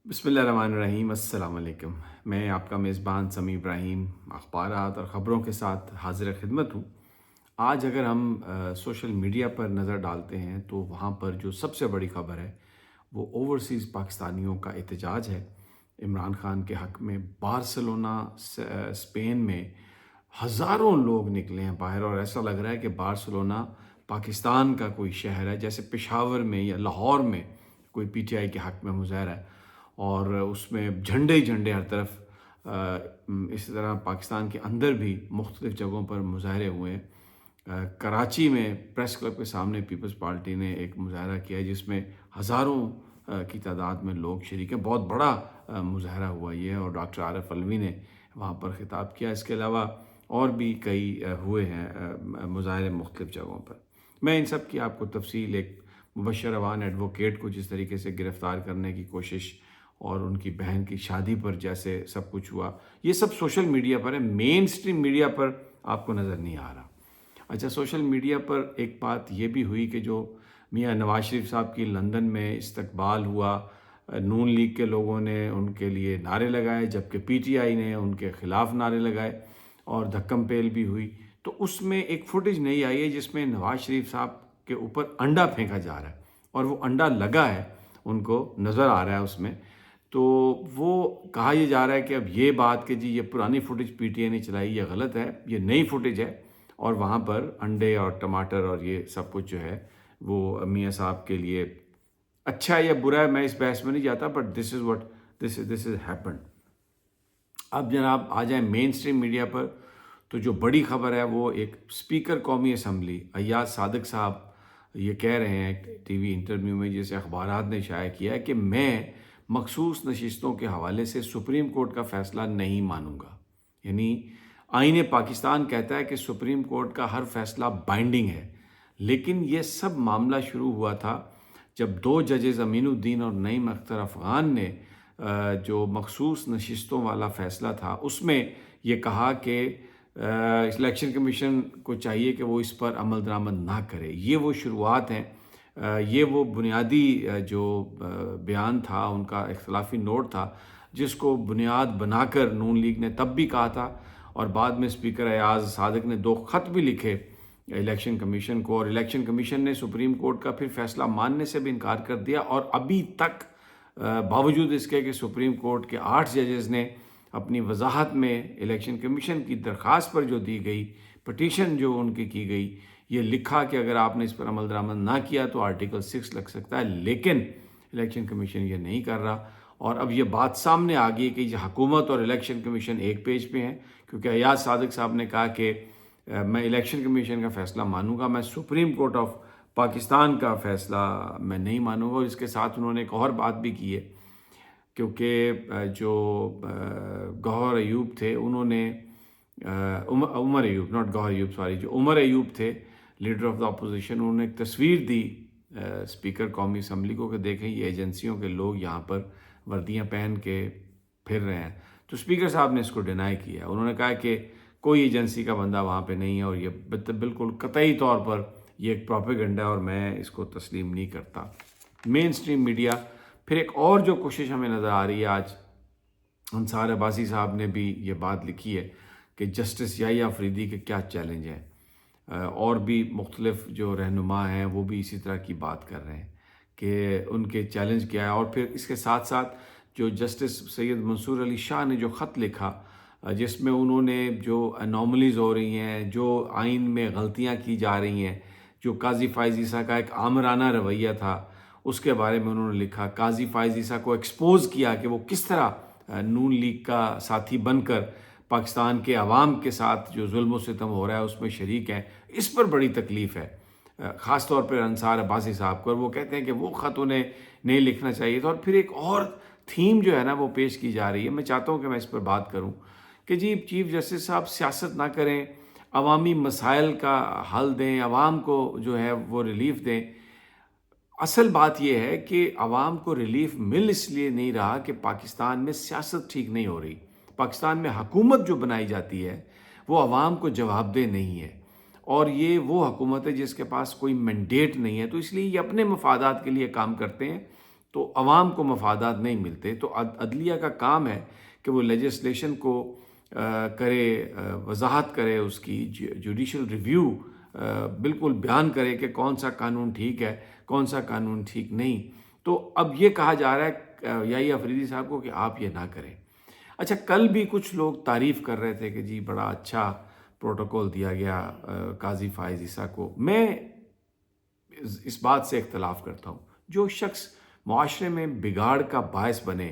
بسم اللہ الرحمن الرحیم، السلام علیکم۔ میں آپ کا میزبان سمیع ابراہیم اخبارات اور خبروں کے ساتھ حاضر خدمت ہوں۔ آج اگر ہم سوشل میڈیا پر نظر ڈالتے ہیں تو وہاں پر جو سب سے بڑی خبر ہے وہ اوورسیز پاکستانیوں کا احتجاج ہے۔ عمران خان کے حق میں بارسلونا اسپین میں ہزاروں لوگ نکلے ہیں باہر، اور ایسا لگ رہا ہے کہ بارسلونا پاکستان کا کوئی شہر ہے، جیسے پشاور میں یا لاہور میں کوئی پی ٹی آئی کے حق میں مظاہرہ ہے، اور اس میں جھنڈے ہی جھنڈے ہر طرف۔ اسی طرح پاکستان کے اندر بھی مختلف جگہوں پر مظاہرے ہوئے ہیں۔ کراچی میں پریس کلب کے سامنے پیپلز پارٹی نے ایک مظاہرہ کیا جس میں ہزاروں کی تعداد میں لوگ شریک ہیں۔ بہت بڑا مظاہرہ ہوا یہ، اور ڈاکٹر عارف علوی نے وہاں پر خطاب کیا۔ اس کے علاوہ اور بھی کئی ہوئے ہیں مظاہرے مختلف جگہوں پر۔ میں ان سب کی آپ کو تفصیل، ایک مبشر اوان ایڈوکیٹ کو جس طریقے سے گرفتار کرنے کی کوشش اور ان کی بہن کی شادی پر جیسے سب کچھ ہوا، یہ سب سوشل میڈیا پر ہے، مین سٹریم میڈیا پر آپ کو نظر نہیں آ رہا۔ اچھا، سوشل میڈیا پر ایک بات یہ بھی ہوئی کہ جو میاں نواز شریف صاحب کی لندن میں استقبال ہوا، نون لیگ کے لوگوں نے ان کے لیے نعرے لگائے، جبکہ پی ٹی آئی نے ان کے خلاف نعرے لگائے، اور دھکم پیل بھی ہوئی۔ تو اس میں ایک فوٹیج نہیں آئی ہے جس میں نواز شریف صاحب کے اوپر انڈا پھینکا جا رہا ہے، اور وہ انڈا لگا ہے، ان کو نظر آ رہا ہے اس میں۔ تو وہ کہا یہ جا رہا ہے کہ اب یہ بات کہ جی یہ پرانی فوٹیج پی ٹی آئی نے چلائی، یہ غلط ہے، یہ نئی فوٹیج ہے، اور وہاں پر انڈے اور ٹماٹر اور یہ سب کچھ جو ہے وہ میاں صاحب کے لیے اچھا ہے یا برا ہے، میں اس بحث میں نہیں جاتا، but this is what this is happened. اب جناب آ جائیں مین سٹریم میڈیا پر، تو جو بڑی خبر ہے وہ ایک اسپیکر قومی اسمبلی ایاز صادق صاحب یہ کہہ رہے ہیں ٹی وی انٹرویو میں، جسے اخبارات نے شائع کیا ہے، کہ میں مخصوص نشستوں کے حوالے سے سپریم کورٹ کا فیصلہ نہیں مانوں گا۔ یعنی آئین پاکستان کہتا ہے کہ سپریم کورٹ کا ہر فیصلہ بائنڈنگ ہے، لیکن یہ سب معاملہ شروع ہوا تھا جب دو ججز امین الدین اور نعیم اختر افغان نے جو مخصوص نشستوں والا فیصلہ تھا اس میں یہ کہا کہ الیکشن کمیشن کو چاہیے کہ وہ اس پر عمل درآمد نہ کرے۔ یہ وہ شروعات ہیں، یہ وہ بنیادی جو بیان تھا، ان کا اختلافی نوٹ تھا، جس کو بنیاد بنا کر نون لیگ نے تب بھی کہا تھا، اور بعد میں اسپیکر ایاز صادق نے 2 خط بھی لکھے الیکشن کمیشن کو، اور الیکشن کمیشن نے سپریم کورٹ کا پھر فیصلہ ماننے سے بھی انکار کر دیا۔ اور ابھی تک باوجود اس کے کہ سپریم کورٹ کے 8 ججز نے اپنی وضاحت میں الیکشن کمیشن کی درخواست پر جو دی گئی پٹیشن جو ان کی گئی، یہ لکھا کہ اگر آپ نے اس پر عمل درآمد نہ کیا تو آرٹیکل 6 لگ سکتا ہے، لیکن الیکشن کمیشن یہ نہیں کر رہا۔ اور اب یہ بات سامنے آ گئی کہ یہ حکومت اور الیکشن کمیشن ایک پیج پہ ہیں، کیونکہ ایاز صادق صاحب نے کہا کہ میں الیکشن کمیشن کا فیصلہ مانوں گا، میں سپریم کورٹ آف پاکستان کا فیصلہ میں نہیں مانوں گا۔ اور اس کے ساتھ انہوں نے ایک اور بات بھی کی ہے، کیونکہ جو گوہر ایوب تھے انہوں نے عمر ایوب، ناٹ گوہر ایوب، سوری، جو عمر ایوب تھے لیڈر آف دا اپوزیشن، انہوں نے ایک تصویر دی اسپیکر قومی اسمبلی کو کہ دیکھیں یہ ایجنسیوں کے لوگ یہاں پر وردیاں پہن کے پھر رہے ہیں۔ تو اسپیکر صاحب نے اس کو ڈینائی کیا، انہوں نے کہا کہ کوئی ایجنسی کا بندہ وہاں پہ نہیں ہے، اور یہ بالکل قطعی طور پر یہ ایک پروپیگنڈا ہے، اور میں اس کو تسلیم نہیں کرتا۔ مین سٹریم میڈیا پھر ایک اور جو کوشش ہمیں نظر آ رہی ہے، آج انصار عباسی صاحب نے بھی یہ بات لکھی ہے کہ جسٹس یحییٰ آفریدی کے کیا چیلنج ہیں، اور بھی مختلف جو رہنما ہیں وہ بھی اسی طرح کی بات کر رہے ہیں کہ ان کے چیلنج کیا ہے۔ اور پھر اس کے ساتھ ساتھ جو جسٹس سید منصور علی شاہ نے جو خط لکھا، جس میں انہوں نے جو انوملیز ہو رہی ہیں، جو آئین میں غلطیاں کی جا رہی ہیں، جو قاضی فائز عیسیٰ کا ایک آمرانہ رویہ تھا، اس کے بارے میں انہوں نے لکھا۔ قاضی فائز عیسیٰ کو ایکسپوز کیا کہ وہ کس طرح نون لیگ کا ساتھی بن کر پاکستان کے عوام کے ساتھ جو ظلم و ستم ہو رہا ہے اس میں شریک ہیں۔ اس پر بڑی تکلیف ہے، خاص طور پر انصار عباسی صاحب کو، اور وہ کہتے ہیں کہ وہ خط انہیں نہیں لکھنا چاہیے تھا۔ اور پھر ایک اور تھیم جو ہے نا وہ پیش کی جا رہی ہے، میں چاہتا ہوں کہ میں اس پر بات کروں کہ جی چیف جسٹس صاحب سیاست نہ کریں، عوامی مسائل کا حل دیں، عوام کو جو ہے وہ ریلیف دیں۔ اصل بات یہ ہے کہ عوام کو ریلیف مل اس لیے نہیں رہا کہ پاکستان میں سیاست ٹھیک نہیں ہو رہی، پاکستان میں حکومت جو بنائی جاتی ہے وہ عوام کو جواب دہ نہیں ہے، اور یہ وہ حکومت ہے جس کے پاس کوئی مینڈیٹ نہیں ہے، تو اس لیے یہ اپنے مفادات کے لیے کام کرتے ہیں تو عوام کو مفادات نہیں ملتے، تو عدلیہ کا کام ہے کہ وہ لیجسلیشن کو کرے، وضاحت کرے، اس کی جوڈیشل ریویو بالکل بیان کرے کہ کون سا قانون ٹھیک ہے، کون سا قانون ٹھیک نہیں۔ تو اب یہ کہا جا رہا ہے یحییٰ افریدی صاحب کو کہ آپ یہ نہ کریں۔ اچھا، کل بھی کچھ لوگ تعریف کر رہے تھے کہ جی بڑا اچھا پروٹوکول دیا گیا قاضی فائز عیسیٰ کو۔ میں اس بات سے اختلاف کرتا ہوں، جو شخص معاشرے میں بگاڑ کا باعث بنے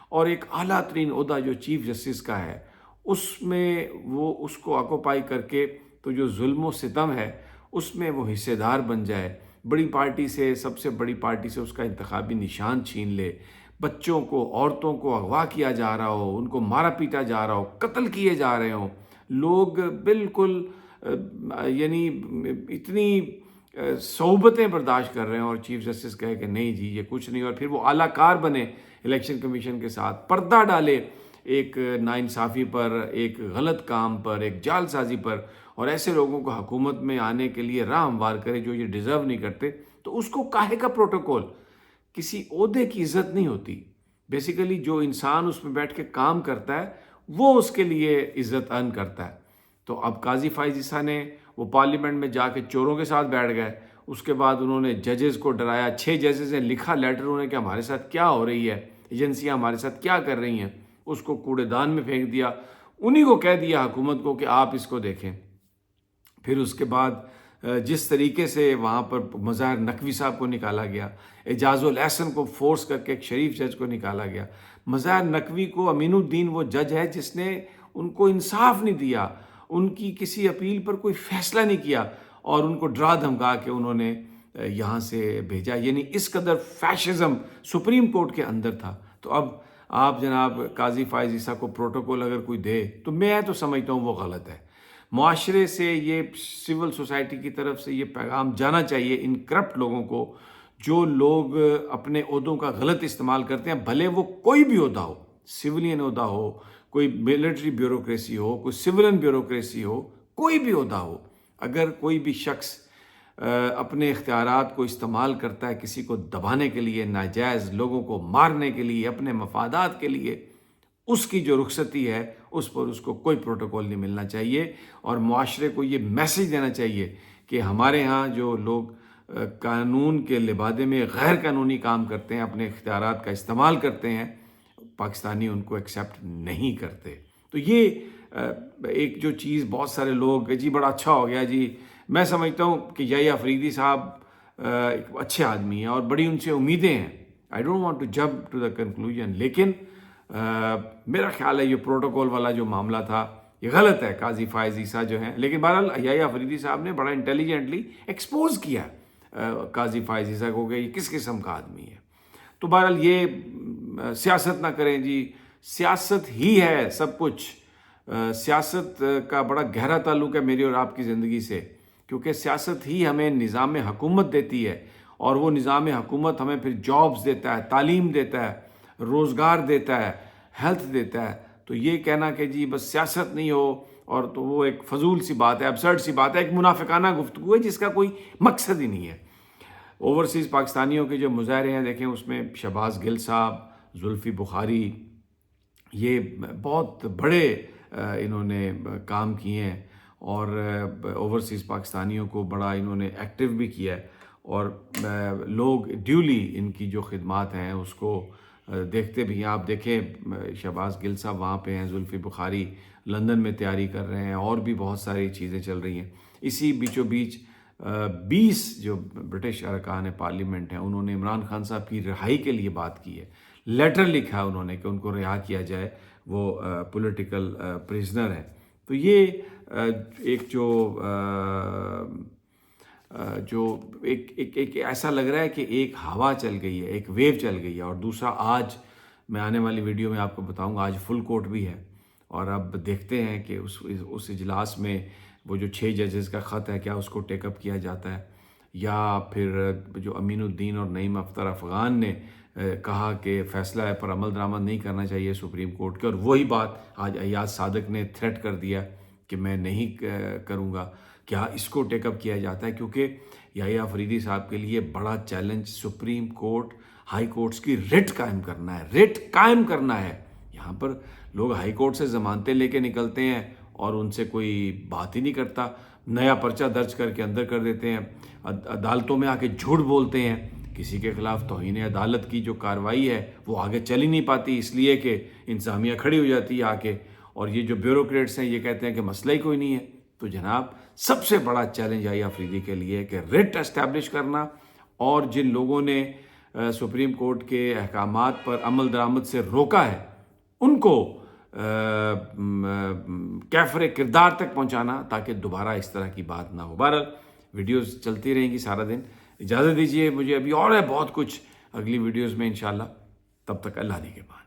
اور ایک اعلیٰ ترین عہدہ جو چیف جسٹس کا ہے اس میں وہ اس کو آکوپائی کر کے تو جو ظلم و ستم ہے اس میں وہ حصے دار بن جائے، بڑی پارٹی سے، سب سے بڑی پارٹی سے اس کا انتخابی نشان چھین لے، بچوں کو، عورتوں کو اغوا کیا جا رہا ہو، ان کو مارا پیٹا جا رہا ہو، قتل کیے جا رہے ہوں، لوگ بالکل یعنی اتنی صعوبتیں برداشت کر رہے ہیں، اور چیف جسٹس کہے کہ نہیں جی یہ کچھ نہیں، اور پھر وہ اعلیٰ کار بنے الیکشن کمیشن کے ساتھ، پردہ ڈالے ایک ناانصافی پر، ایک غلط کام پر، ایک جعل سازی پر، اور ایسے لوگوں کو حکومت میں آنے کے لیے راہ ہموار کرے جو یہ ڈیزرو نہیں کرتے، تو اس کو کاہے کا پروٹوکول؟ کسی عہدے کی عزت نہیں ہوتی۔ بیسیکلی جو انسان اس میں بیٹھ کے کام کرتا ہے وہ اس کے لیے عزت ارن کرتا ہے۔ تو اب قاضی فائز عیسیٰ نے وہ پارلیمنٹ میں جا کے چوروں کے ساتھ بیٹھ گئے، اس کے بعد انہوں نے ججز کو ڈرایا، 6 ججز نے لکھا لیٹر انہیں کہ ہمارے ساتھ کیا ہو رہی ہے، ایجنسیاں ہمارے ساتھ کیا کر رہی ہیں، اس کو کوڑے دان میں پھینک دیا، انہی کو کہہ دیا حکومت کو کہ آپ اس کو دیکھیں۔ پھر اس کے بعد جس طریقے سے وہاں پر مظاہر نقوی صاحب کو نکالا گیا، اعجاز الاحسن کو فورس کر کے ایک شریف جج کو نکالا گیا، مظاہر نقوی کو، امین الدین وہ جج ہے جس نے ان کو انصاف نہیں دیا، ان کی کسی اپیل پر کوئی فیصلہ نہیں کیا، اور ان کو ڈرا دھمکا کے انہوں نے یہاں سے بھیجا، یعنی اس قدر فیشزم سپریم کورٹ کے اندر تھا۔ تو اب آپ جناب قاضی فائز عیسیٰ کو پروٹوکول اگر کوئی دے تو میں تو سمجھتا ہوں وہ غلط ہے۔ معاشرے سے یہ، سول سوسائٹی کی طرف سے یہ پیغام جانا چاہیے ان کرپٹ لوگوں کو، جو لوگ اپنے عہدوں کا غلط استعمال کرتے ہیں، بھلے وہ کوئی بھی عہدہ ہو، سولین عہدہ ہو، کوئی ملٹری بیوروکریسی ہو، کوئی سولین بیوروکریسی ہو، کوئی بھی عہدہ ہو، اگر کوئی بھی شخص اپنے اختیارات کو استعمال کرتا ہے کسی کو دبانے کے لیے، ناجائز لوگوں کو مارنے کے لیے، اپنے مفادات کے لیے، اس کی جو رخصتی ہے اس پر اس کو کوئی پروٹوکول نہیں ملنا چاہیے، اور معاشرے کو یہ میسج دینا چاہیے کہ ہمارے ہاں جو لوگ قانون کے لبادے میں غیر قانونی کام کرتے ہیں، اپنے اختیارات کا استعمال کرتے ہیں، پاکستانی ان کو ایکسیپٹ نہیں کرتے۔ تو یہ ایک جو چیز بہت سارے لوگ جی بڑا اچھا ہو گیا جی، میں سمجھتا ہوں کہ یحییٰ افریدی صاحب ایک اچھے آدمی ہیں اور بڑی ان سے امیدیں ہیں، I don't want to jump to the conclusion, لیکن میرا خیال ہے یہ پروٹوکول والا جو معاملہ تھا یہ غلط ہے۔ قاضی فائز عیسیٰ جو ہیں، لیکن بہرحال یحییٰ افریدی صاحب نے بڑا انٹیلیجنٹلی ایکسپوز کیا قاضی فائز عیسیٰ کو کہ یہ کس قسم کا آدمی ہے۔ تو بہرحال یہ سیاست نہ کریں جی، سیاست ہی ہے سب کچھ، سیاست کا بڑا گہرا تعلق ہے میری اور آپ کی زندگی سے، کیونکہ سیاست ہی ہمیں نظام حکومت دیتی ہے، اور وہ نظام حکومت ہمیں پھر جابز دیتا ہے، تعلیم دیتا ہے، روزگار دیتا ہے، ہیلتھ دیتا ہے۔ تو یہ کہنا کہ جی بس سیاست نہیں ہو اور تو وہ ایک فضول سی بات ہے، ابسرڈ سی بات ہے، ایک منافقانہ گفتگو ہے جس کا کوئی مقصد ہی نہیں ہے۔ اوورسیز پاکستانیوں کے جو مظاہرے ہیں دیکھیں، اس میں شہباز گل صاحب، زلفی بخاری، یہ بہت بڑے انہوں نے کام کیے ہیں، اور اوورسیز پاکستانیوں کو بڑا انہوں نے ایکٹیو بھی کیا ہے، اور لوگ ڈیولی ان کی جو خدمات ہیں اس کو دیکھتے بھی ہیں۔ آپ دیکھیں شہباز گل صاحب وہاں پہ ہیں، زلفی بخاری لندن میں تیاری کر رہے ہیں، اور بھی بہت ساری چیزیں چل رہی ہیں۔ اسی بیچوں بیچ 20 جو برٹش ارکان پارلیمنٹ ہیں انہوں نے عمران خان صاحب کی رہائی کے لیے بات کی ہے، لیٹر لکھا ہے انہوں نے کہ ان کو رہا کیا جائے، وہ پولیٹیکل پریزنر ہیں۔ تو یہ ایک جو ایک ایسا لگ رہا ہے کہ ایک ہوا چل گئی ہے، ایک ویو چل گئی ہے، اور دوسرا آج میں آنے والی ویڈیو میں آپ کو بتاؤں گا، آج فل کورٹ بھی ہے، اور اب دیکھتے ہیں کہ اس اجلاس میں وہ جو 6 ججز کا خط ہے کیا اس کو ٹیک اپ کیا جاتا ہے، یا پھر جو امین الدین اور نعیم اختر افغان نے کہا کہ فیصلہ پر عمل درآمد نہیں کرنا چاہیے سپریم کورٹ کے، اور وہی بات آج ایاز صادق نے تھریٹ کر دیا کہ میں نہیں کروں گا، کیا اس کو ٹیک اپ کیا جاتا ہے؟ کیونکہ یحییٰ افریدی صاحب کے لیے بڑا challenge supreme court high courts کی ریٹ قائم کرنا ہے، ریٹ قائم کرنا ہے۔ یہاں پر لوگ ہائی کورٹ سے ضمانتیں لے کے نکلتے ہیں اور ان سے کوئی بات ہی نہیں کرتا، نیا پرچہ درج کر کے اندر کر دیتے ہیں، عدالتوں میں آ کے جھوٹ بولتے ہیں۔ کسی کے خلاف توہین عدالت کی جو کارروائی ہے وہ آگے چل ہی نہیں پاتی، اس لیے کہ انتظامیہ کھڑی ہو جاتی ہے آ کے، اور یہ جو بیوروکریٹس ہیں یہ کہتے ہیں کہ مسئلہ ہی کوئی نہیں ہے۔ تو جناب سب سے بڑا چیلنج آئی آفریدی کے لیے کہ ریٹ اسٹیبلش کرنا، اور جن لوگوں نے سپریم کورٹ کے احکامات پر عمل درآمد سے روکا ہے ان کو کیفر کردار تک پہنچانا، تاکہ دوبارہ اس طرح کی بات نہ ہو۔ بہرحال ویڈیوز چلتی رہیں گی سارا دن۔ اجازت دیجیے، مجھے ابھی اور ہے بہت کچھ اگلی ویڈیوز میں انشاءاللہ۔ تب تک اللہ نگہبان۔